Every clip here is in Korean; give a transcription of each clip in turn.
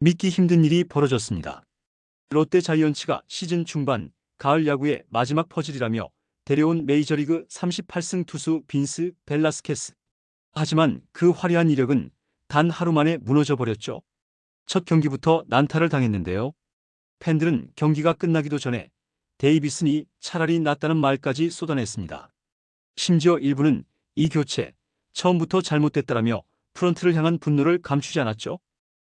믿기 힘든 일이 벌어졌습니다. 롯데 자이언츠가 시즌 중반 가을 야구의 마지막 퍼즐이라며 데려온 메이저리그 38승 투수 빈스 벨라스케스. 하지만 그 화려한 이력은 단 하루 만에 무너져 버렸죠. 첫 경기부터 난타를 당했는데요. 팬들은 경기가 끝나기도 전에 데이비슨이 차라리 낫다는 말까지 쏟아냈습니다. 심지어 일부는 이 교체 처음부터 잘못됐다라며 프런트를 향한 분노를 감추지 않았죠.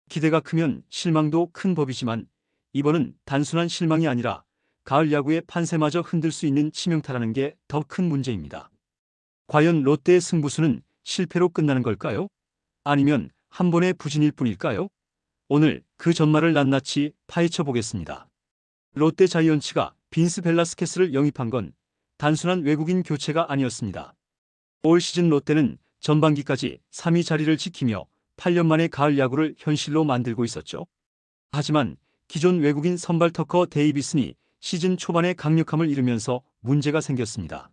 기대가 크면 실망도 큰 법이지만 이번은 단순한 실망이 아니라 가을 야구의 판세마저 흔들 수 있는 치명타라는 게 더 큰 문제입니다. 과연 롯데의 승부수는 실패로 끝나는 걸까요? 아니면 한 번의 부진일 뿐일까요? 오늘 그 전말을 낱낱이 파헤쳐 보겠습니다. 롯데 자이언츠가 빈스 벨라스케스를 영입한 건 단순한 외국인 교체가 아니었습니다. 올 시즌 롯데는 전반기까지 3위 자리를 지키며 8년 만에 가을 야구를 현실로 만들고 있었죠. 하지만 기존 외국인 선발 터커 데이비슨이 시즌 초반에 강력함을 잃으면서 문제가 생겼습니다.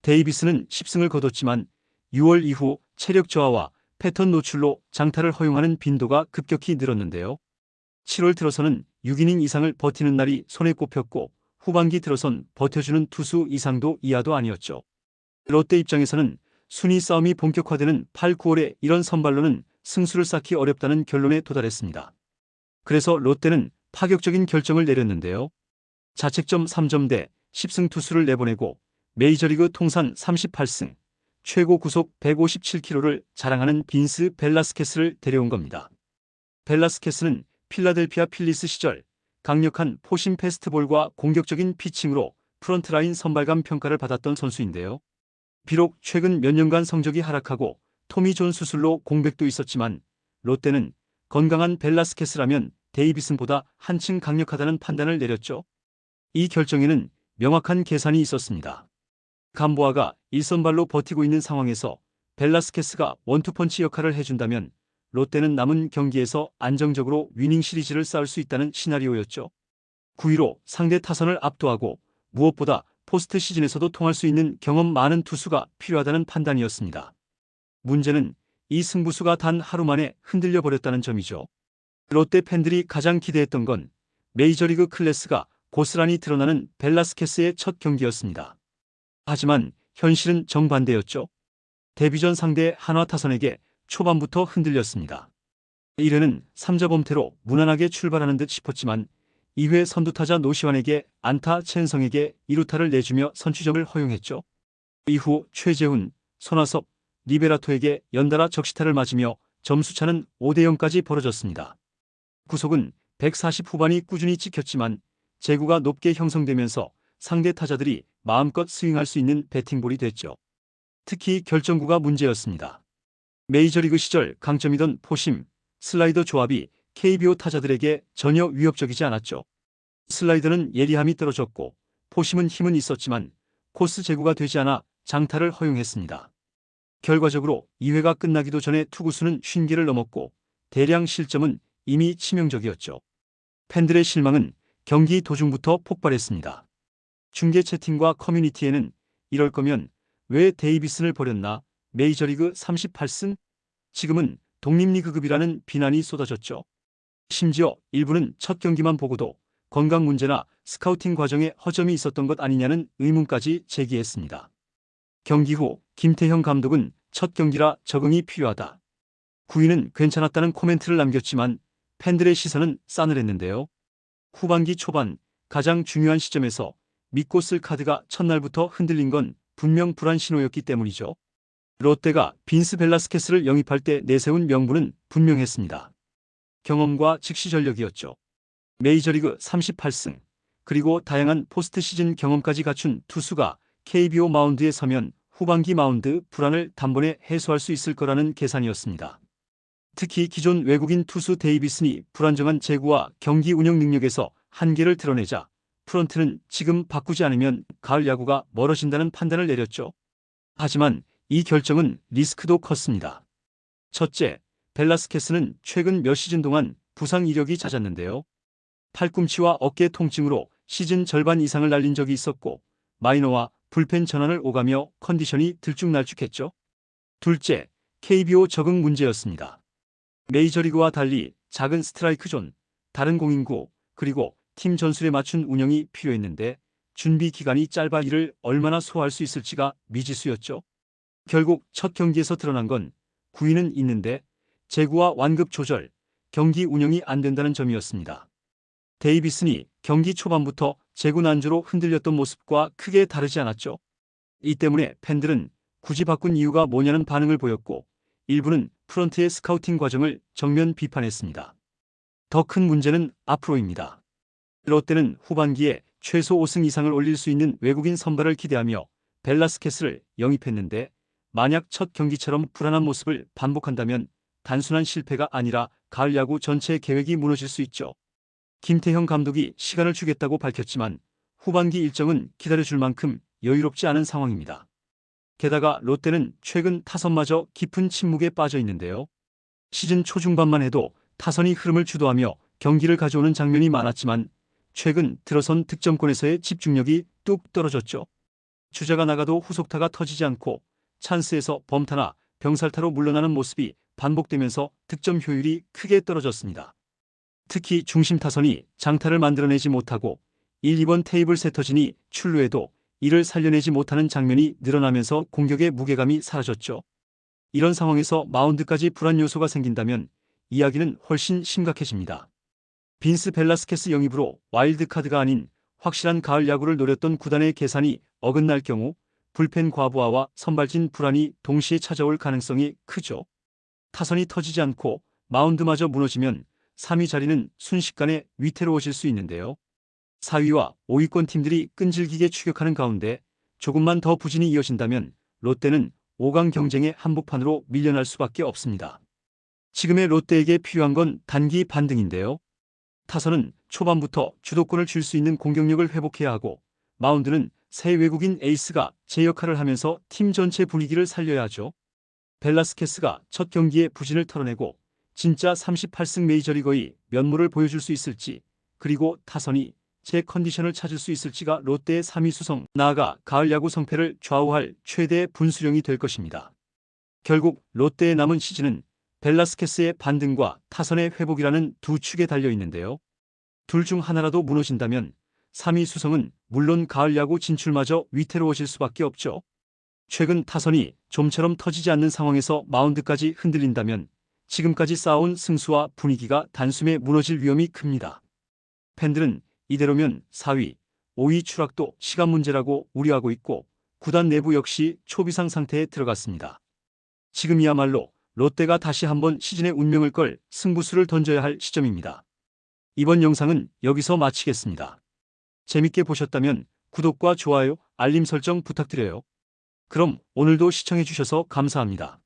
데이비슨은 10승을 거뒀지만 6월 이후 체력 저하와 패턴 노출로 장타를 허용하는 빈도가 급격히 늘었는데요. 7월 들어서는 6이닝 이상을 버티는 날이 손에 꼽혔고 후반기 들어선 버텨주는 투수 이상도 이하도 아니었죠. 롯데 입장에서는 순위 싸움이 본격화되는 8, 9월에 이런 선발로는 승수를 쌓기 어렵다는 결론에 도달했습니다. 그래서 롯데는 파격적인 결정을 내렸는데요. 자책점 3점대 10승 투수를 내보내고 메이저리그 통산 38승, 최고 구속 157km를 자랑하는 빈스 벨라스케스를 데려온 겁니다. 벨라스케스는 필라델피아 필리스 시절 강력한 포심 패스트볼과 공격적인 피칭으로 프런트라인 선발감 평가를 받았던 선수인데요. 비록 최근 몇 년간 성적이 하락하고 토미 존 수술로 공백도 있었지만 롯데는 건강한 벨라스케스라면 데이비슨보다 한층 강력하다는 판단을 내렸죠. 이 결정에는 명확한 계산이 있었습니다. 감보아가 1선발로 버티고 있는 상황에서 벨라스케스가 원투펀치 역할을 해준다면 롯데는 남은 경기에서 안정적으로 위닝 시리즈를 쌓을 수 있다는 시나리오였죠. 9위로 상대 타선을 압도하고 무엇보다 포스트 시즌에서도 통할 수 있는 경험 많은 투수가 필요하다는 판단이었습니다. 문제는 이 승부수가 단 하루 만에 흔들려 버렸다는 점이죠. 롯데 팬들이 가장 기대했던 건 메이저리그 클래스가 고스란히 드러나는 벨라스케스의 첫 경기였습니다. 하지만 현실은 정반대였죠. 데뷔전 상대 한화 타선에게 초반부터 흔들렸습니다. 1회는 3자 범퇴로 무난하게 출발하는 듯 싶었지만 2회 선두타자 노시환에게 안타, 첸성에게 2루타를 내주며 선취점을 허용했죠. 이후 최재훈, 손아섭, 리베라토에게 연달아 적시타를 맞으며 점수차는 5대0까지 벌어졌습니다. 구속은 140 후반이 꾸준히 찍혔지만 제구가 높게 형성되면서 상대 타자들이 마음껏 스윙할 수 있는 배팅볼이 됐죠. 특히 결정구가 문제였습니다. 메이저리그 시절 강점이던 포심, 슬라이더 조합이 KBO 타자들에게 전혀 위협적이지 않았죠. 슬라이더는 예리함이 떨어졌고 포심은 힘은 있었지만 코스 제구가 되지 않아 장타를 허용했습니다. 결과적으로 2회가 끝나기도 전에 투구수는 50개를 넘었고 대량 실점은 이미 치명적이었죠. 팬들의 실망은 경기 도중부터 폭발했습니다. 중계 채팅과 커뮤니티에는 이럴 거면 왜 데이비슨을 버렸나? 메이저리그 38승? 지금은 독립리그급이라는 비난이 쏟아졌죠. 심지어 일부는 첫 경기만 보고도 건강 문제나 스카우팅 과정에 허점이 있었던 것 아니냐는 의문까지 제기했습니다. 경기 후 김태형 감독은 첫 경기라 적응이 필요하다. 9위는 괜찮았다는 코멘트를 남겼지만 팬들의 시선은 싸늘했는데요. 후반기 초반 가장 중요한 시점에서 믿고 쓸 카드가 첫날부터 흔들린 건 분명 불안 신호였기 때문이죠. 롯데가 빈스 벨라스케스를 영입할 때 내세운 명분은 분명했습니다. 경험과 즉시 전력이었죠. 메이저리그 38승, 그리고 다양한 포스트 시즌 경험까지 갖춘 투수가 KBO 마운드에 서면 후반기 마운드 불안을 단번에 해소할 수 있을 거라는 계산이었습니다. 특히 기존 외국인 투수 데이비슨이 불안정한 제구와 경기 운영 능력에서 한계를 드러내자 프런트는 지금 바꾸지 않으면 가을 야구가 멀어진다는 판단을 내렸죠. 하지만 이 결정은 리스크도 컸습니다. 첫째, 벨라스케스는 최근 몇 시즌 동안 부상 이력이 잦았는데요. 팔꿈치와 어깨 통증으로 시즌 절반 이상을 날린 적이 있었고 마이너와 불펜 전환을 오가며 컨디션이 들쭉날쭉했죠. 둘째, KBO 적응 문제였습니다. 메이저리그와 달리 작은 스트라이크 존, 다른 공인구, 그리고 팀 전술에 맞춘 운영이 필요했는데 준비 기간이 짧아 이를 얼마나 소화할 수 있을지가 미지수였죠. 결국 첫 경기에서 드러난 건 구위는 있는데 제구와 완급 조절, 경기 운영이 안 된다는 점이었습니다. 데이비슨이 경기 초반부터 제구 난조로 흔들렸던 모습과 크게 다르지 않았죠. 이 때문에 팬들은 굳이 바꾼 이유가 뭐냐는 반응을 보였고 일부는 프런트의 스카우팅 과정을 정면 비판했습니다. 더 큰 문제는 앞으로입니다. 롯데는 후반기에 최소 5승 이상을 올릴 수 있는 외국인 선발을 기대하며 벨라스케스를 영입했는데 만약 첫 경기처럼 불안한 모습을 반복한다면 단순한 실패가 아니라 가을 야구 전체 계획이 무너질 수 있죠. 김태형 감독이 시간을 주겠다고 밝혔지만 후반기 일정은 기다려줄 만큼 여유롭지 않은 상황입니다. 게다가 롯데는 최근 타선마저 깊은 침묵에 빠져 있는데요. 시즌 초중반만 해도 타선이 흐름을 주도하며 경기를 가져오는 장면이 많았지만 최근 들어선 득점권에서의 집중력이 뚝 떨어졌죠. 주자가 나가도 후속타가 터지지 않고 찬스에서 범타나 병살타로 물러나는 모습이 반복되면서 득점 효율이 크게 떨어졌습니다. 특히 중심 타선이 장타를 만들어내지 못하고 1, 2번 테이블 세터진이 출루해도 이를 살려내지 못하는 장면이 늘어나면서 공격의 무게감이 사라졌죠. 이런 상황에서 마운드까지 불안 요소가 생긴다면 이야기는 훨씬 심각해집니다. 빈스 벨라스케스 영입으로 와일드카드가 아닌 확실한 가을 야구를 노렸던 구단의 계산이 어긋날 경우 불펜 과부하와 선발진 불안이 동시에 찾아올 가능성이 크죠. 타선이 터지지 않고 마운드마저 무너지면 3위 자리는 순식간에 위태로워질 수 있는데요. 4위와 5위권 팀들이 끈질기게 추격하는 가운데 조금만 더 부진이 이어진다면 롯데는 5강 경쟁의 한복판으로 밀려날 수밖에 없습니다. 지금의 롯데에게 필요한 건 단기 반등인데요. 타선은 초반부터 주도권을 줄 수 있는 공격력을 회복해야 하고 마운드는 새 외국인 에이스가 제 역할을 하면서 팀 전체 분위기를 살려야 하죠. 벨라스케스가 첫 경기에 부진을 털어내고 진짜 38승 메이저리거의 면모를 보여줄 수 있을지, 그리고 타선이 제 컨디션을 찾을 수 있을지가 롯데의 3위 수성, 나아가 가을 야구 성패를 좌우할 최대의 분수령이 될 것입니다. 결국 롯데의 남은 시즌은 벨라스케스의 반등과 타선의 회복이라는 두 축에 달려 있는데요. 둘 중 하나라도 무너진다면 3위 수성은 물론 가을 야구 진출마저 위태로워질 수밖에 없죠. 최근 타선이 좀처럼 터지지 않는 상황에서 마운드까지 흔들린다면 지금까지 쌓아온 승수와 분위기가 단숨에 무너질 위험이 큽니다. 팬들은 이대로면 4위, 5위 추락도 시간 문제라고 우려하고 있고 구단 내부 역시 초비상 상태에 들어갔습니다. 지금이야말로 롯데가 다시 한번 시즌의 운명을 걸 승부수를 던져야 할 시점입니다. 이번 영상은 여기서 마치겠습니다. 재밌게 보셨다면 구독과 좋아요, 알림 설정 부탁드려요. 그럼 오늘도 시청해주셔서 감사합니다.